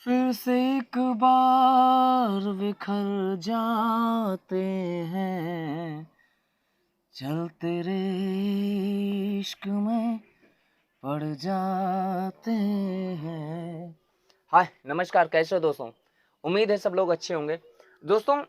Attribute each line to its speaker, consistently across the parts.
Speaker 1: फिर से एक बार बिखर जाते हैं, चल तेरे इश्क में पड़ जाते हैं। हाय नमस्कार, कैसे हो दोस्तों? उम्मीद है सब लोग अच्छे होंगे। दोस्तों,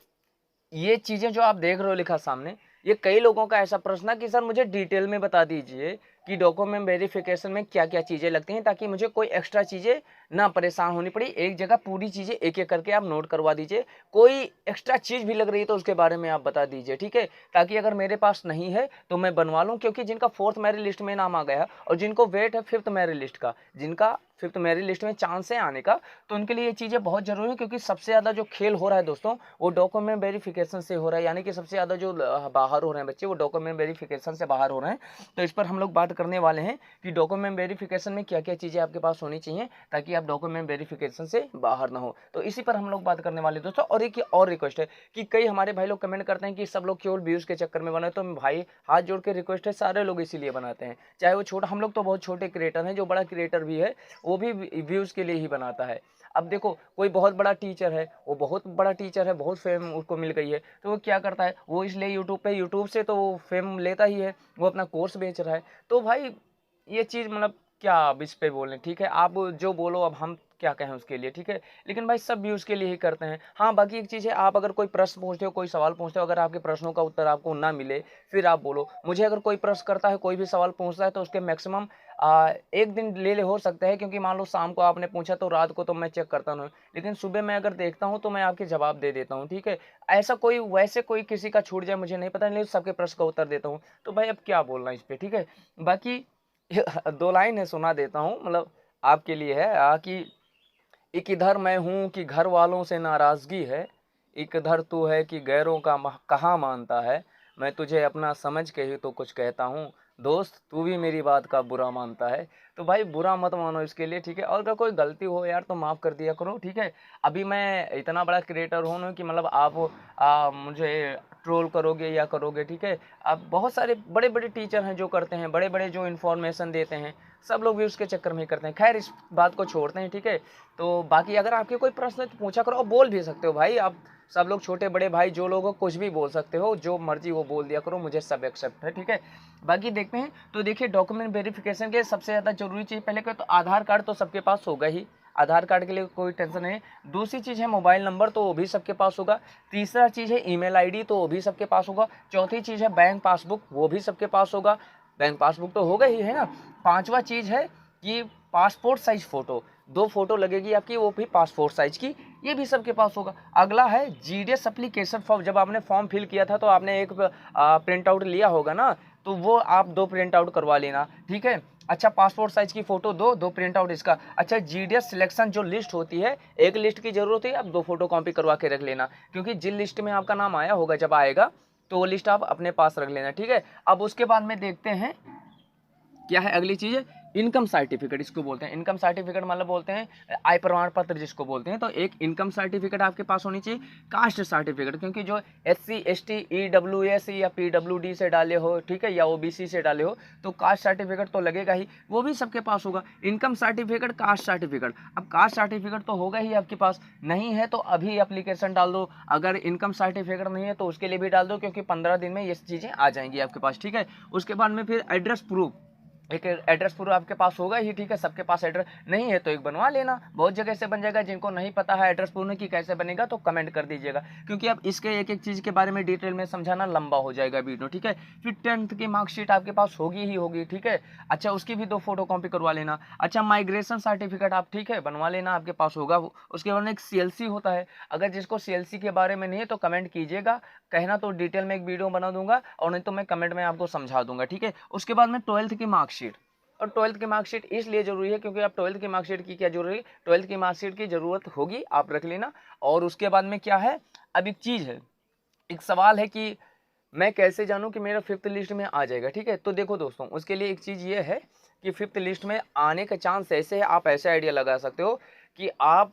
Speaker 1: ये चीज़ें जो आप देख रहे हो लिखा सामने, ये कई लोगों का ऐसा प्रश्न है कि सर मुझे डिटेल में बता दीजिए कि डॉक्यूमेंट वेरिफिकेशन में क्या-क्या चीज़ें लगती हैं, ताकि मुझे कोई एक्स्ट्रा चीज़ें ना परेशान होनी पड़ी। एक जगह पूरी चीज़ें एक-एक करके आप नोट करवा दीजिए। कोई एक्स्ट्रा चीज़ भी लग रही है तो उसके बारे में आप बता दीजिए, ठीक है? ताकि अगर मेरे पास नहीं है तो मैं बनवा लूँ, क्योंकि जिनका 4th मेरिट लिस्ट में नाम आ गया है और जिनको वेट है 5th मेरिट लिस्ट का, जिनका 5th मेरिट लिस्ट में चांस है आने का, तो उनके लिए ये चीज़ें बहुत ज़रूरी है। क्योंकि सबसे ज़्यादा जो खेल हो रहा है दोस्तों, वो डॉक्यूमेंट वेरिफिकेशन से हो रहा है। यानी कि सबसे ज़्यादा जो बाहर हो रहे हैं बच्चे, वो डॉक्यूमेंट वेरिफिकेशन से बाहर हो रहे हैं। तो इस पर हम लोग बात करने वाले हैं कि डॉक्यूमेंट वेरिफिकेशन में क्या क्या चीज़ें आपके पास होनी चाहिए ताकि आप डॉक्यूमेंट वेरिफिकेशन से बाहर ना हो। तो इसी पर हम लोग बात करने वाले हैं दोस्तों। और एक और रिक्वेस्ट है कि कई हमारे भाई लोग कमेंट करते हैं कि सब लोग केवल व्यूज़ के चक्कर में बने। तो भाई हाथ जोड़ के रिक्वेस्ट है, सारे लोग इसीलिए बनाते हैं, चाहे वो छोटा, हम लोग तो बहुत छोटे क्रिएटर हैं, जो बड़ा क्रिएटर भी है वो भी व्यूज़ के लिए ही बनाता है। अब देखो, कोई बहुत बड़ा टीचर है, वो बहुत बड़ा टीचर है, बहुत फेम उसको मिल गई है, तो वो क्या करता है, वो इसलिए यूट्यूब से तो वो फेम लेता ही है, वो अपना कोर्स बेच रहा है। तो भाई ये चीज़ मतलब क्या अब इस पे बोलें, ठीक है? आप जो बोलो, अब हम क्या कहें उसके लिए, ठीक है? लेकिन भाई सब व्यूज़ के लिए ही करते हैं। हाँ, बाकी एक चीज़ है, आप अगर कोई प्रश्न पूछते हो, कोई सवाल पूछते हो, अगर आपके प्रश्नों का उत्तर आपको ना मिले, फिर आप बोलो। मुझे अगर कोई प्रश्न करता है, कोई भी सवाल पूछता है, तो उसके मैक्सिमम 1 दिन ले हो सकता है, क्योंकि मान लो शाम को आपने पूछा तो रात को तो मैं चेक करता नहीं, लेकिन सुबह मैं अगर देखता हूँ तो मैं आपके जवाब दे देता हूँ, ठीक है? ऐसा कोई वैसे कोई किसी का छूट जाए मुझे नहीं पता, नहीं सबके प्रश्न का उत्तर देता हूँ। तो भाई अब क्या बोलना इस पे, ठीक है? बाकी 2 लाइन है, सुना देता हूँ, मतलब आपके लिए है कि एक इधर मैं हूँ कि घर वालों से नाराज़गी है, एक इधर तू है कि गैरों का कहाँ मानता है, मैं तुझे अपना समझ के ही तो कुछ कहता हूँ, दोस्त तू भी मेरी बात का बुरा मानता है। तो भाई बुरा मत मानो इसके लिए, ठीक है? और अगर कोई गलती हो यार तो माफ़ कर दिया करो, ठीक है? अभी मैं इतना बड़ा क्रिएटर हूँ ना कि मतलब आप मुझे ट्रोल करोगे या करोगे, ठीक है? अब बहुत सारे बड़े-बड़े टीचर हैं जो करते हैं, बड़े-बड़े जो इन्फॉर्मेशन देते हैं, सब लोग भी उसके चक्कर में ही करते हैं। खैर इस बात को छोड़ते हैं, ठीक है? तो बाकी अगर आपके कोई प्रश्न है तो पूछा करो, और बोल भी सकते हो भाई आप। सब लोग छोटे बड़े भाई जो लोग हो कुछ भी बोल सकते हो, जो मर्जी वो बोल दिया करो, मुझे सब एक्सेप्ट है, ठीक है? बाकी देखते हैं। तो देखिए, डॉक्यूमेंट वेरिफिकेशन के सबसे ज़्यादा जरूरी चीज़ पहले क्या, तो आधार कार्ड तो सबके पास होगा ही, आधार कार्ड के लिए कोई टेंशन नहीं। दूसरी चीज़ है मोबाइल नंबर, तो वो भी सबके पास होगा। तीसरा चीज़ है ईमेल आईडी, तो वो भी सबके पास होगा। चौथी चीज़ है बैंक पासबुक, वो भी सबके पास होगा। बैंक पासबुक तो होगा ही, है ना? पांचवा चीज़ है कि पासपोर्ट साइज फ़ोटो, 2 फ़ोटो लगेगी आपकी, वो भी पासपोर्ट साइज की, ये भी सबके पास होगा। अगला है जीडीएस एप्लीकेशन फॉर्म, जब आपने फॉर्म फिल किया था तो आपने एक प्रिंट आउट लिया होगा ना, तो वो आप 2 प्रिंट आउट करवा लेना, ठीक है? अच्छा, पासपोर्ट साइज की फ़ोटो 2 प्रिंट आउट इसका। अच्छा, जीडीएस सिलेक्शन जो लिस्ट होती है, एक लिस्ट की ज़रूरत है, आप 2 फ़ोटो कॉपी करवा के रख लेना, क्योंकि जिन लिस्ट में आपका नाम आया होगा जब आएगा, तो वो लिस्ट आप अपने पास रख लेना, ठीक है? अब उसके बाद में देखते हैं क्या है अगली चीज़, इनकम सर्टिफिकेट इसको बोलते हैं। इनकम सर्टिफिकेट मतलब बोलते हैं आय प्रमाण पत्र जिसको बोलते हैं। तो एक इनकम सर्टिफिकेट आपके पास होनी चाहिए। कास्ट सर्टिफिकेट, क्योंकि जो एससी एसटी ईडब्ल्यूएस या पीडब्ल्यूडी से डाले हो, ठीक है, या ओबीसी से डाले हो, तो कास्ट सर्टिफिकेट तो लगेगा ही, वो भी सबके पास होगा। Income certificate, caste certificate. अब कास्ट सर्टिफिकेट तो होगा ही आपके पास, नहीं है तो अभी एप्लीकेशन डाल दो। अगर इनकम सर्टिफिकेट नहीं है तो उसके लिए भी डाल दो, क्योंकि 15 दिन में ये चीज़ें आ जाएंगी आपके पास, ठीक है? उसके बाद में फिर एड्रेस प्रूफ, एक एड्रेस प्रूफ आपके पास होगा ही, ठीक है? सबके पास एड्रेस नहीं है तो एक बनवा लेना, बहुत जगह से बन जाएगा। जिनको नहीं पता है एड्रेस प्रूफ की कैसे बनेगा तो कमेंट कर दीजिएगा, क्योंकि अब इसके एक एक चीज़ के बारे में डिटेल में समझाना लंबा हो जाएगा वीडियो, ठीक है? फिर 10th की मार्कशीट आपके पास होगी ही होगी, ठीक है? अच्छा, उसकी भी 2 फोटो कॉपी करवा लेना। अच्छा, माइग्रेशन सर्टिफिकेट आप, ठीक है, बनवा लेना, आपके पास होगा वो। उसके बाद में एक सीएलसी होता है, अगर जिसको सीएलसी के बारे में नहीं है तो कमेंट कीजिएगा, कहना तो डिटेल में एक वीडियो बना दूंगा, और नहीं तो मैं कमेंट में आपको समझा दूंगा, ठीक है? उसके बाद में 12th की मार्कशीट, और 12th की मार्कशीट इसलिए जरूरी है क्योंकि आप 12th की मार्कशीट की क्या जरूरी है, 12th की मार्कशीट की जरूरत होगी, आप रख लेना। और उसके बाद में क्या है, अब एक चीज़ है, एक सवाल है कि मैं कैसे जानूं कि मेरा 5th लिस्ट में आ जाएगा, ठीक है? तो देखो दोस्तों, उसके लिए एक चीज़ ये है कि 5th लिस्ट में आने का चांस ऐसे है, आप ऐसे आइडिया लगा सकते हो कि आप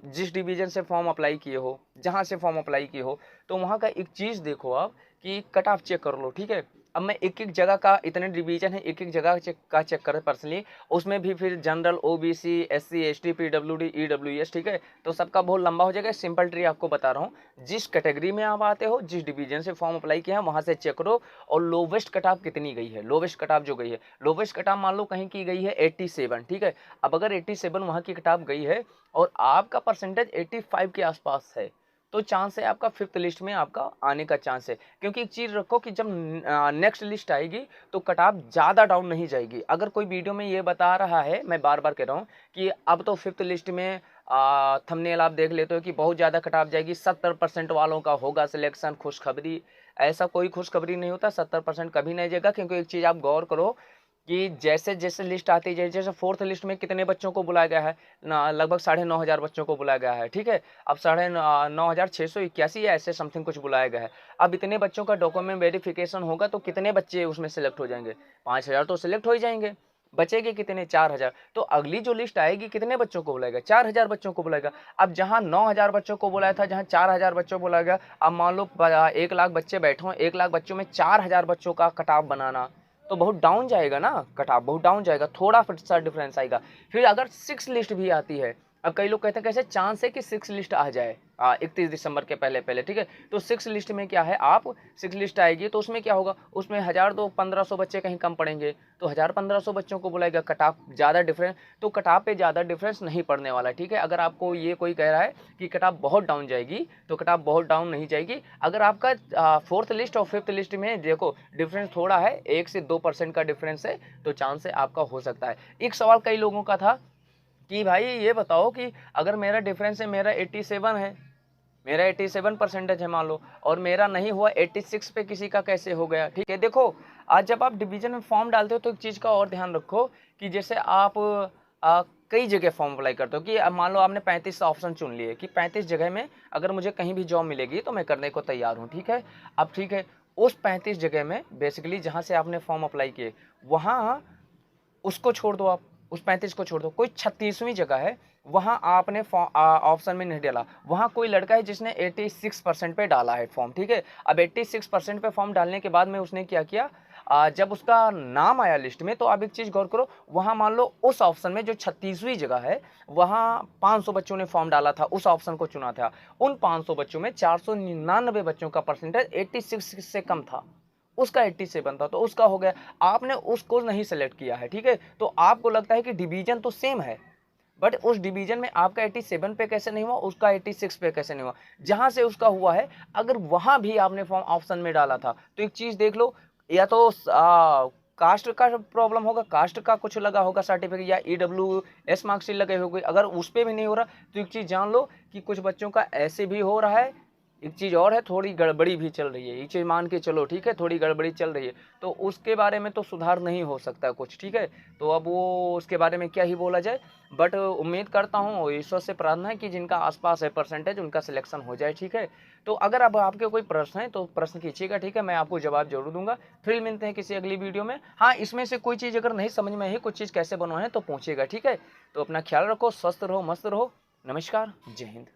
Speaker 1: जिस डिवीज़न से फॉर्म अप्लाई किए हो, जहाँ से फॉर्म अप्लाई किए हो, तो वहाँ का एक चीज़ देखो आप कि कट ऑफ चेक कर लो, ठीक है? अब मैं एक-एक जगह का, इतने डिवीज़न है, एक-एक जगह का चेक कर पर्सनली, उसमें भी फिर general, OBC, SC, ST, PWD, EWS, ठीक है? तो सबका बहुत लंबा हो जाएगा, सिंपल ट्री आपको बता रहा हूँ। जिस कैटेगरी में आप आते हो, जिस डिवीज़न से फॉर्म अप्लाई किया है, वहाँ से चेक करो और लोवेस्ट कट ऑफ कितनी गई है, लोवेस्ट कट ऑफ जो गई है, लोवेस्ट कट ऑफ मान लो कहीं की गई है 87, ठीक है? अब अगर 87 वहाँ की कट ऑफ गई है और आपका परसेंटेज 85 के आसपास है, तो चांस है आपका 5th लिस्ट में आपका आने का चांस है। क्योंकि एक चीज़ रखो कि जब नेक्स्ट लिस्ट आएगी तो कट ऑफ ज़्यादा डाउन नहीं जाएगी। अगर कोई वीडियो में ये बता रहा है, मैं बार-बार कह रहा हूँ कि अब तो 5th लिस्ट में थंबनेल आप देख लेते हो कि बहुत ज़्यादा कट ऑफ जाएगी, 70% वालों का होगा सिलेक्शन, खुशखबरी। ऐसा कोई खुशखबरी नहीं होता, 70% कभी नहीं जाएगा। क्योंकि एक चीज़ आप गौर करो कि जैसे-जैसे लिस्ट आती है, जैसे 4th लिस्ट में कितने बच्चों को बुलाया गया है ना, लगभग 9,500 बच्चों को बुलाया गया है, ठीक है? अब 9,681 या ऐसे समथिंग कुछ बुलाया गया है। अब इतने बच्चों का डॉक्यूमेंट वेरिफिकेशन होगा तो कितने बच्चे उसमें सेलेक्ट हो जाएंगे? 5,000 तो सेलेक्ट हो ही जाएंगे, बचेंगे कितने? 4,000। तो अगली जो लिस्ट आएगी कितने बच्चों को बुलाएगा? 4,000 बच्चों को बुलाएगा। अब जहाँ 9,000 बच्चों को बुलाया था, जहाँ 4,000 बच्चों को बुलाएगा, अब मान लो 1 लाख बच्चे बैठे हों, 1 लाख बच्चों में 4,000 बच्चों का कट ऑफ बनाना, तो बहुत डाउन जाएगा ना, कट ऑफ बहुत डाउन जाएगा, थोड़ा सा डिफरेंस आएगा। फिर अगर 6 लिस्ट भी आती है, अब कई लोग कहते हैं कैसे चांस है कि 6 लिस्ट आ जाए 31 दिसंबर के पहले, ठीक है? तो 6 लिस्ट में क्या है, आप 6 लिस्ट आएगी तो उसमें क्या होगा, उसमें 1000 तो 1500 बच्चे कहीं कम पड़ेंगे, तो 1000-1500 बच्चों को बुलाएगा, कट ऑफ ज़्यादा डिफरेंस, तो कट ऑफ पे ज़्यादा डिफरेंस नहीं पड़ने वाला, ठीक है? अगर आपको ये कोई कह रहा है कि कट ऑफ बहुत डाउन जाएगी, तो कट ऑफ बहुत डाउन नहीं जाएगी। अगर आपका 4th लिस्ट और 5th लिस्ट में देखो डिफरेंस थोड़ा है, 1 से 2% का डिफरेंस है, तो चांस है आपका हो सकता है। एक सवाल कई लोगों का था कि भाई ये बताओ कि अगर मेरा डिफरेंस है, मेरा 87 है, मेरा 87 परसेंटेज है मान लो, और मेरा नहीं हुआ 86 पे किसी का कैसे हो गया, ठीक है? देखो, आज जब आप डिवीजन में फॉर्म डालते हो तो एक चीज़ का और ध्यान रखो कि जैसे आप कई जगह फॉर्म अप्लाई करते हो कि मान लो आपने 35 ऑप्शन चुन लिए कि 35 जगह में अगर मुझे कहीं भी जॉब मिलेगी तो मैं करने को तैयार हूँ, ठीक है? अब ठीक है, उस 35 जगह में बेसिकली जहाँ से आपने फॉर्म अप्लाई किए, वहाँ उसको छोड़ दो, आप उस 35 को छोड़ दो, कोई 36वीं जगह है, वहाँ आपने ऑप्शन में नहीं डाला, वहाँ कोई लड़का है जिसने 86% पे डाला है फॉर्म, ठीक है? अब 86% पे फॉर्म डालने के बाद में उसने क्या किया, जब उसका नाम आया लिस्ट में, तो आप एक चीज़ गौर करो, वहाँ मान लो उस ऑप्शन में जो 36वीं जगह है, वहाँ 500 बच्चों ने फॉर्म डाला था, उस ऑप्शन को चुना था। उन 500 बच्चों में 499 बच्चों का परसेंटेज 86 से कम था, उसका 87 था, तो उसका हो गया। आपने उसको नहीं सेलेक्ट किया है, ठीक है? तो आपको लगता है कि डिवीजन तो सेम है, बट उस डिवीजन में आपका 87 पे कैसे नहीं हुआ, उसका 86 पे कैसे नहीं हुआ, जहां से उसका हुआ है, अगर वहां भी आपने फॉर्म ऑप्शन में डाला था, तो एक चीज देख लो, या तो कास्ट का प्रॉब्लम होगा, कास्ट का कुछ लगा होगा सर्टिफिकेट, या EWS मार्क्सिट लगे होंगे। अगर उस पर भी नहीं हो रहा तो एक चीज़ जान लो कि कुछ बच्चों का ऐसे भी हो रहा है। एक चीज़ और है, थोड़ी गड़बड़ी भी चल रही है, ये चीज़ मान के चलो, ठीक है? थोड़ी गड़बड़ी चल रही है, तो उसके बारे में तो सुधार नहीं हो सकता कुछ, ठीक है? तो अब वो उसके बारे में क्या ही बोला जाए, बट उम्मीद करता हूँ और ईश्वर से प्रार्थना है कि जिनका आसपास है परसेंटेज, उनका सिलेक्शन हो जाए, ठीक है? तो अगर अब आपके कोई प्रश्न है तो प्रश्न कीजिएगा, ठीक है? मैं आपको जवाब जरूर दूंगा। फिर मिलते हैं किसी अगली वीडियो में। हाँ, इसमें से कोई चीज़ अगर नहीं समझ में आई, कुछ चीज़ कैसे बनवाए तो पूछिएगा, ठीक है? तो अपना ख्याल रखो, स्वस्थ रहो, मस्त रहो। नमस्कार, जय हिंद।